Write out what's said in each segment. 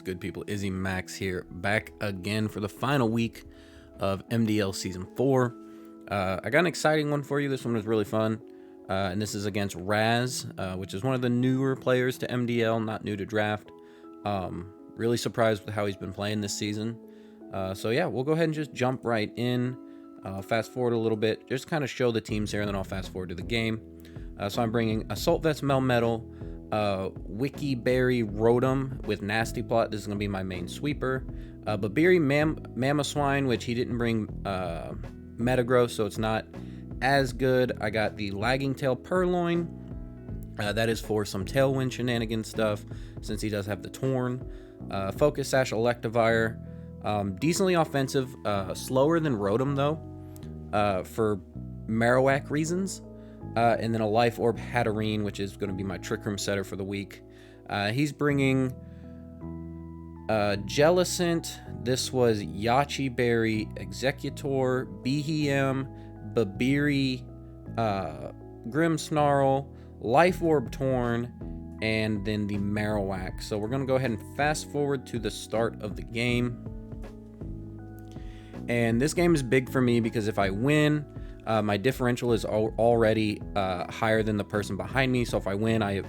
good, people? Izzy Max here, back again for the final week of MDL Season 4. I got an exciting one for you. This one was really fun, and this is against Razz, which is one of the newer players to MDL, not new to draft. Really surprised with how he's been playing this season. So yeah, we'll go ahead and just jump right in. Fast forward a little bit, just kind of show the teams here, and then I'll fast forward to the game. So I'm bringing Assault Vest Melmetal, Wiki Berry Rotom with Nasty Plot. This is going to be my main sweeper. Babiri Mamoswine, which he didn't bring Metagross, so it's not as good. I got the Lagging Tail Purloin. That is for some Tailwind shenanigan stuff, since he does have the Torn. Focus Sash Electivire. Decently offensive, slower than Rotom though, for Marowak reasons. And then a Life Orb Hatterene, which is going to be my Trick Room setter for the week. He's bringing Jellicent. This was Yachi Berry, Executor, Behem, Babiri, Grimmsnarl, Life Orb Torn, and then the Marowak. So we're going to go ahead and fast forward to the start of the game. And this game is big for me because if I win, my differential is already higher than the person behind me. So if I win, I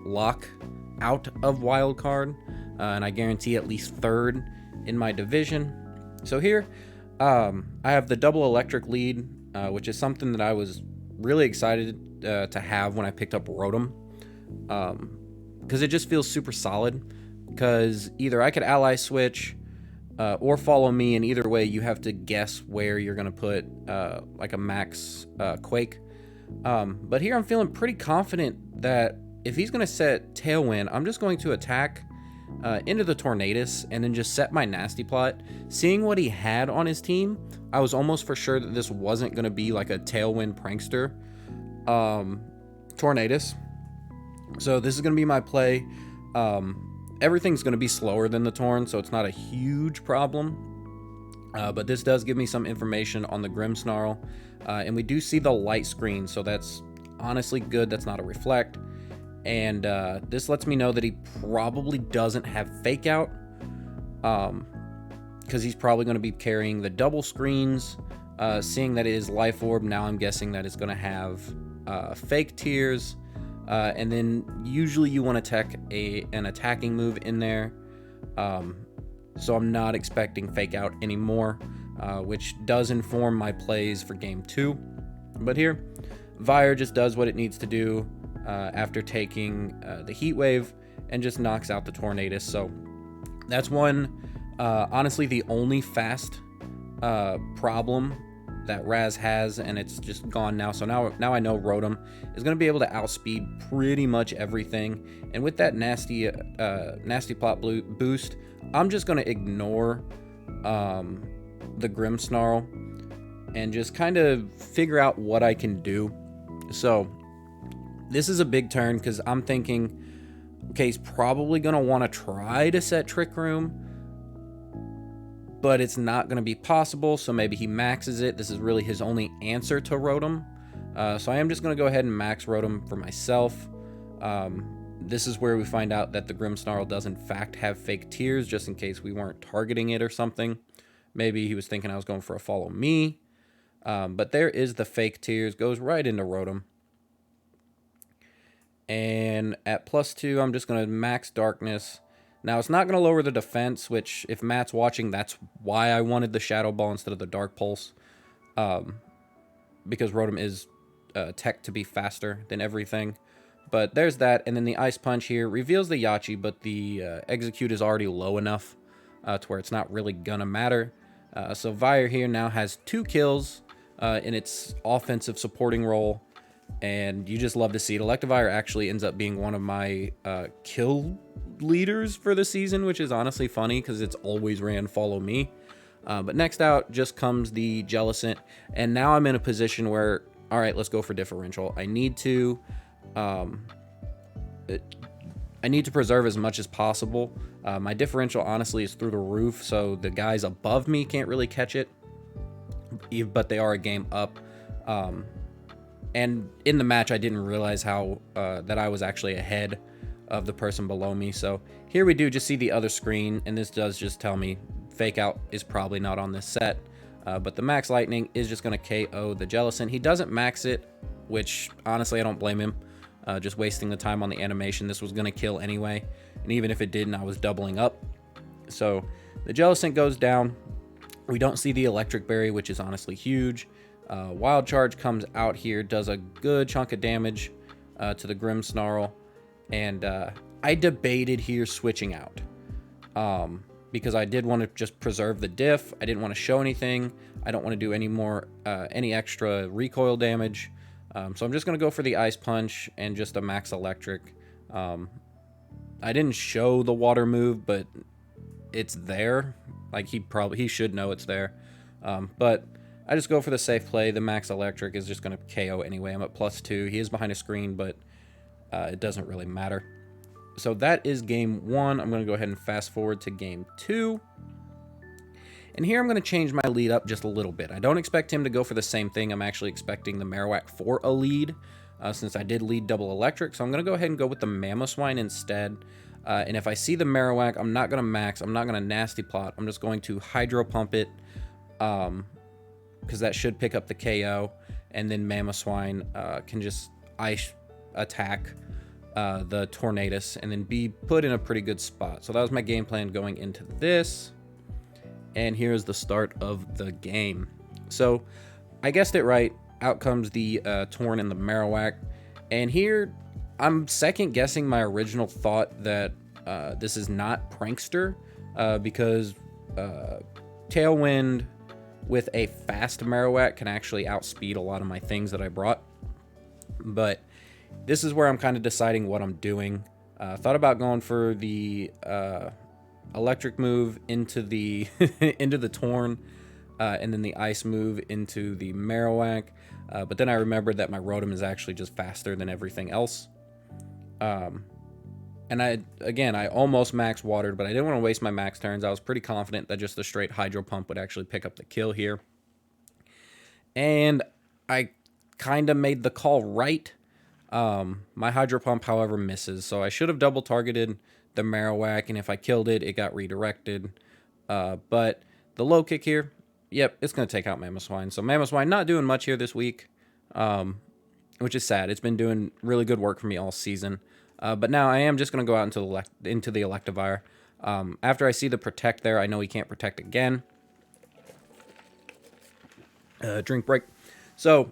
lock out of wild card, and I guarantee at least third in my division. So here, I have the double electric lead, which is something that I was really excited to have when I picked up Rotom, because it just feels super solid. Because either I could ally switch, or follow me, and either way you have to guess where you're going to put like a max Quake. But here I'm feeling pretty confident that if he's going to set Tailwind, I'm just going to attack into the Tornadus and then just set my Nasty Plot. Seeing what he had on his team, I was almost for sure that this wasn't going to be like a Tailwind Prankster Tornadus. So this is going to be my play. Everything's going to be slower than the Torn, so it's not a huge problem. But this does give me some information on the Grimmsnarl. And we do see the light screen, so that's honestly good. That's not a reflect. And this lets me know that he probably doesn't have Fake Out, because he's probably going to be carrying the double screens. Seeing that it is Life Orb, now I'm guessing that it's going to have Fake Tears. And then usually you want to tech an attacking move in there. So I'm not expecting Fake Out anymore, which does inform my plays for game 2. But here, Vire just does what it needs to do after taking the Heat Wave and just knocks out the Tornadus. So that's honestly the only fast problem that Razz has, and it's just gone now. So now I know Rotom is going to be able to outspeed pretty much everything. And with that nasty plot boost, I'm just going to ignore the Grimmsnarl and just kind of figure out what I can do. So this is a big turn because I'm thinking, okay, he's probably going to want to try to set Trick Room, but it's not going to be possible, so maybe he maxes it. This is really his only answer to Rotom. So I am just going to go ahead and max Rotom for myself. This is where we find out that the Grimmsnarl does in fact have Fake Tears, just in case we weren't targeting it or something. Maybe he was thinking I was going for a follow me. But there is the Fake Tears, goes right into Rotom. And at +2, I'm just going to max Darkness. Now, it's not going to lower the defense, which, if Matt's watching, that's why I wanted the Shadow Ball instead of the Dark Pulse. Because Rotom is tech to be faster than everything. But there's that, and then the Ice Punch here reveals the Yachi, but the Execute is already low enough to where it's not really going to matter. So Vire here now has 2 kills in its offensive supporting role. And you just love to see it. Electivire actually ends up being one of my kill leaders for the season, which is honestly funny because it's always ran follow me. But next out just comes the Jellicent, and now I'm in a position where, all right, let's go for differential. I need to preserve as much as possible. My differential honestly is through the roof, so the guys above me can't really catch it, but they are a game up. And in the match, I didn't realize how that I was actually ahead of the person below me. So here we do just see the other screen, and this does just tell me Fake Out is probably not on this set. But the Max Lightning is just going to KO the Jellicent. He doesn't max it, which honestly I don't blame him. Just wasting the time on the animation. This was going to kill anyway. And even if it didn't, I was doubling up. So the Jellicent goes down. We don't see the Electric Berry, which is honestly huge. Wild Charge comes out here, does a good chunk of damage to the Grimmsnarl. And I debated here switching out. Because I did want to just preserve the diff. I didn't want to show anything. I don't want to do any extra recoil damage. So I'm just going to go for the Ice Punch and just a Max Electric. I didn't show the water move, but it's there. Like, he should know it's there. But I just go for the safe play. The Max Electric is just going to KO anyway. I'm at +2. He is behind a screen, but it doesn't really matter. So that is game 1. I'm going to go ahead and fast forward to game 2. And here I'm going to change my lead up just a little bit. I don't expect him to go for the same thing. I'm actually expecting the Marowak for a lead, since I did lead double electric. So I'm going to go ahead and go with the Mamoswine instead. And if I see the Marowak, I'm not going to max. I'm not going to nasty plot. I'm just going to Hydro Pump it, because that should pick up the KO. And then Mamoswine can just ice attack the Tornadus and then be put in a pretty good spot. So that was my game plan going into this. And here's the start of the game. So I guessed it right. Out comes the Torn and the Marowak. And here I'm second guessing my original thought that this is not Prankster, because Tailwind with a fast Marowak can actually outspeed a lot of my things that I brought. But this is where I'm kind of deciding what I'm doing. Thought about going for the electric move into the into the Torn, and then the ice move into the Marowak. But then I remembered that my Rotom is actually just faster than everything else. And I almost max watered, but I didn't want to waste my max turns. I was pretty confident that just the straight Hydro Pump would actually pick up the kill here. And I kind of made the call right. My Hydro Pump, however, misses. So I should have double targeted the Marowak, and if I killed it, it got redirected. But the low kick here, yep, it's going to take out Mamoswine. So Mamoswine not doing much here this week, which is sad. It's been doing really good work for me all season. But now I am just going to go out into the Electivire. After I see the Protect there, I know he can't Protect again. Drink break. So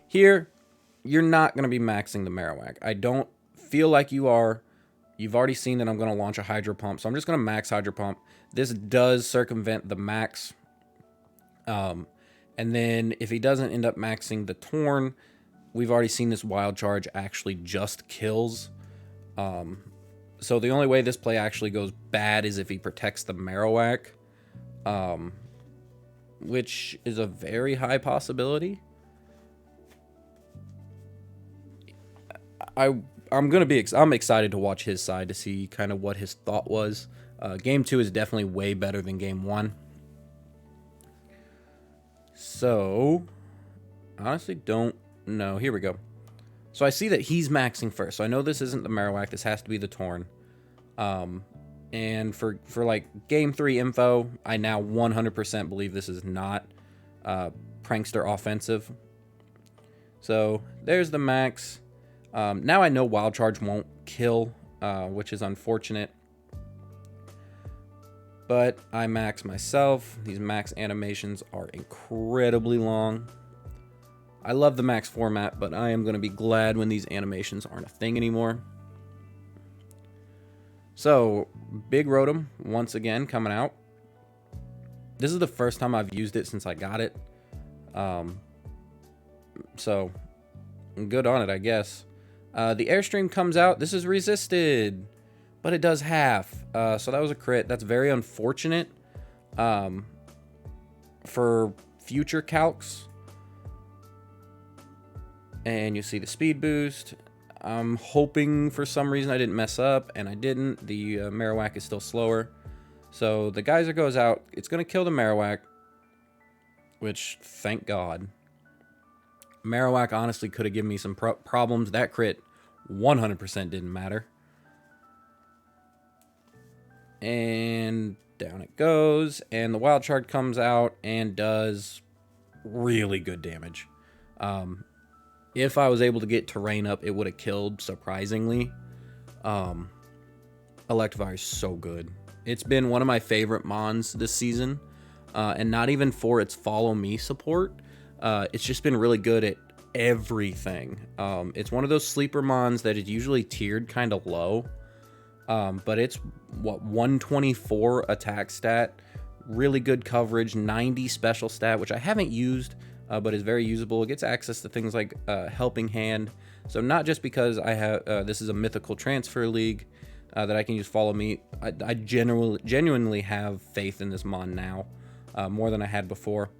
here, you're not going to be maxing the Marowak. I don't feel like you are. You've already seen that I'm going to launch a Hydro Pump, so I'm just going to max Hydro Pump. This does circumvent the max. And then if he doesn't end up maxing the Torn, we've already seen this Wild Charge actually just kills. So the only way this play actually goes bad is if he protects the Marowak, which is a very high possibility. I'm excited to watch his side to see kind of what his thought was. Game 2 is definitely way better than game 1. So, honestly don't know. Here we go. So I see that he's maxing first. So I know this isn't the Marowak. This has to be the Torn. And for like game 3 info, I now 100% believe this is not Prankster offensive. So there's the max. Now I know Wild Charge won't kill, which is unfortunate. But I max myself. These max animations are incredibly long. I love the max format, but I am going to be glad when these animations aren't a thing anymore. So, Big Rotom, once again, coming out. This is the first time I've used it since I got it. So, good on it, I guess. The Airstream comes out. This is resisted, but it does half. So that was a crit. That's very unfortunate for future calcs. And you see the speed boost. I'm hoping for some reason I didn't mess up, and I didn't. The Marowak is still slower. So the Geyser goes out. It's going to kill the Marowak, which, thank God. Marowak honestly could have given me some problems. That crit 100% didn't matter. and down it goes, and the wild shard comes out and does really good damage. If I was able to get terrain up, it would have killed, surprisingly. Electivire is so good. It's been one of my favorite mons this season, and not even for its follow me support. It's just been really good at everything. It's one of those sleeper mons that is usually tiered kind of low, but it's 124 attack stat, really good coverage, 90 special stat, which I haven't used, but is very usable. It gets access to things like Helping Hand. So not just because I have this is a mythical transfer league that I can use follow me. I genuinely have faith in this mon now, more than I had before.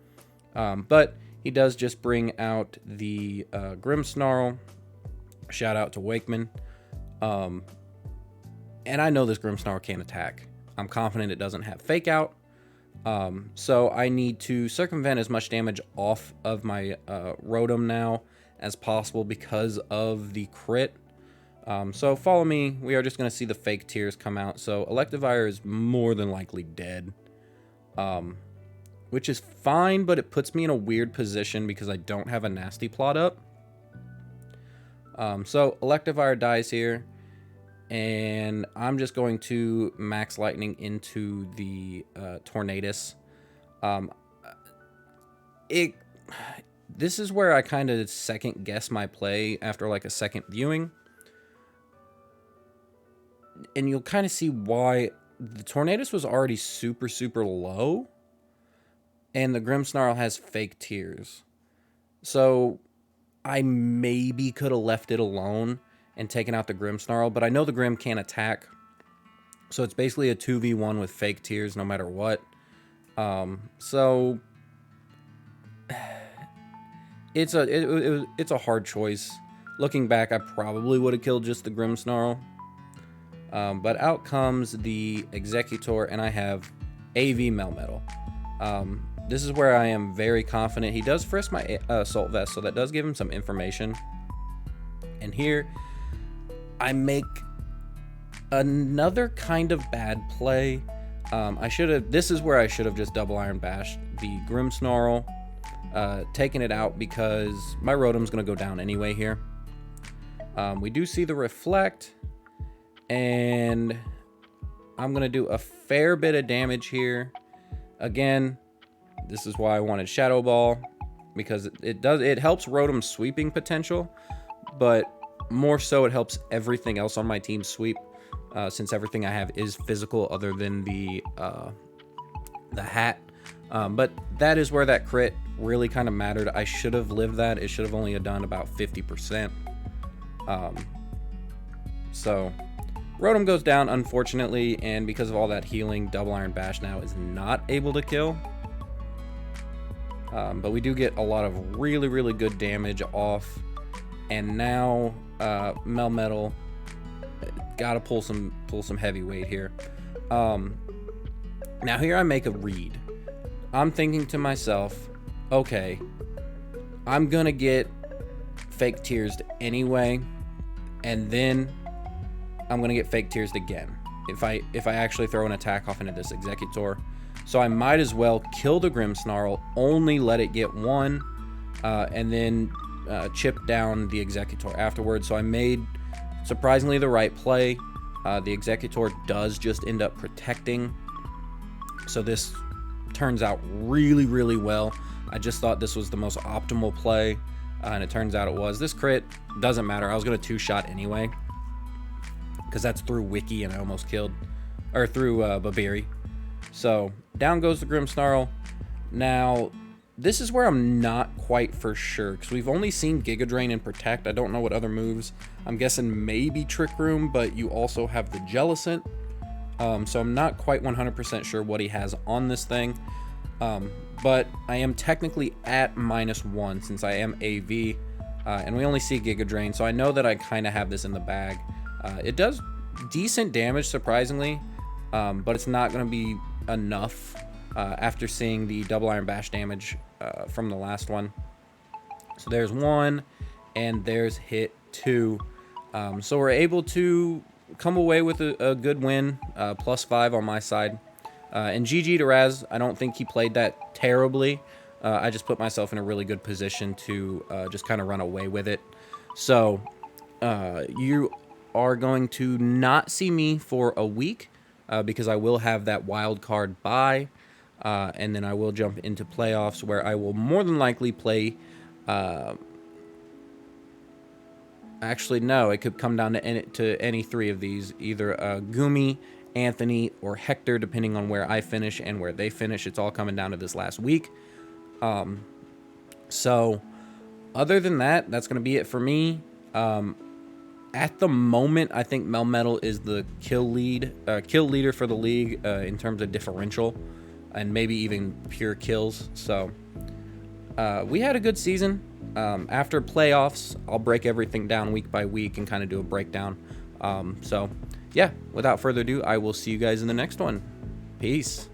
But he does just bring out the Grimmsnarl. Shout out to Wakeman. And I know this Grimmsnarl can't attack. I'm confident it doesn't have Fake Out. So I need to circumvent as much damage off of my Rotom now as possible because of the crit. So follow me. We are just going to see the fake tears come out. So Electivire is more than likely dead. Which is fine, but it puts me in a weird position because I don't have a nasty plot up. So Electivire dies here. And I'm just going to Max Lightning into the Tornadus. This is where I kind of second guess my play after like a second viewing. And you'll kind of see why. The Tornadus was already super, super low. And the Grimmsnarl has fake tears. So I maybe could have left it alone and taken out the Grimmsnarl, but I know the Grimm can't attack. So it's basically a 2v1 with fake tears no matter what. So it's a hard choice. Looking back, I probably would have killed just the Grimmsnarl. But out comes the Executor, and I have AV Melmetal. This is where I am very confident. He does frisk my Assault Vest, so that does give him some information. And here, I make another kind of bad play. This is where I should have just double Iron Bashed the Grimmsnarl, taken it out because my Rotom's going to go down anyway here. We do see the Reflect, and I'm going to do a fair bit of damage here. Again, this is why I wanted Shadow Ball, because it helps Rotom's sweeping potential, but more so it helps everything else on my team sweep, since everything I have is physical other than the hat. But that is where that crit really kind of mattered. I should have lived that. It should have only done about 50%. So Rotom goes down, unfortunately, and because of all that healing, Double Iron Bash now is not able to kill. But we do get a lot of really, really good damage off. And now Melmetal gotta pull some heavy weight here. Now here I make a read. I'm thinking to myself, okay, I'm gonna get fake tears anyway, and then I'm gonna get fake tears again if I actually throw an attack off into this Executor. So I might as well kill the Grimmsnarl, only let it get one, and then chip down the Executor afterwards. So I made surprisingly the right play. The Executor does just end up protecting, so this turns out really, really well. I just thought this was the most optimal play, and it turns out it was. This crit doesn't matter. I was going to two-shot anyway, because that's through Wiki, and I almost killed, or through Babiri. So down goes the Grimmsnarl. Now, this is where I'm not quite for sure, because we've only seen Giga Drain and Protect. I don't know what other moves. I'm guessing maybe Trick Room, but you also have the Jellicent. So I'm not quite 100% sure what he has on this thing. But I am technically at -1 since I am AV, and we only see Giga Drain, so I know that I kind of have this in the bag. It does decent damage, surprisingly, but it's not going to be enough after seeing the Double Iron Bash damage from the last one. So there's one, and there's hit two. So we're able to come away with a good win, +5 on my side. And GG to Razz. I don't think he played that terribly. I just put myself in a really good position to just kind of run away with it. So you are going to not see me for a week because I will have that wild card bye. And then I will jump into playoffs where I will more than likely play. Actually, no, it could come down to any three of these, either Gumi, Anthony, or Hector, depending on where I finish and where they finish. It's all coming down to this last week. So other than that, that's going to be it for me. At the moment, I think Melmetal is the kill leader for the league in terms of differential and maybe even pure kills. So we had a good season. After playoffs, I'll break everything down week by week and kind of do a breakdown. So yeah, without further ado, I will see you guys in the next one. Peace.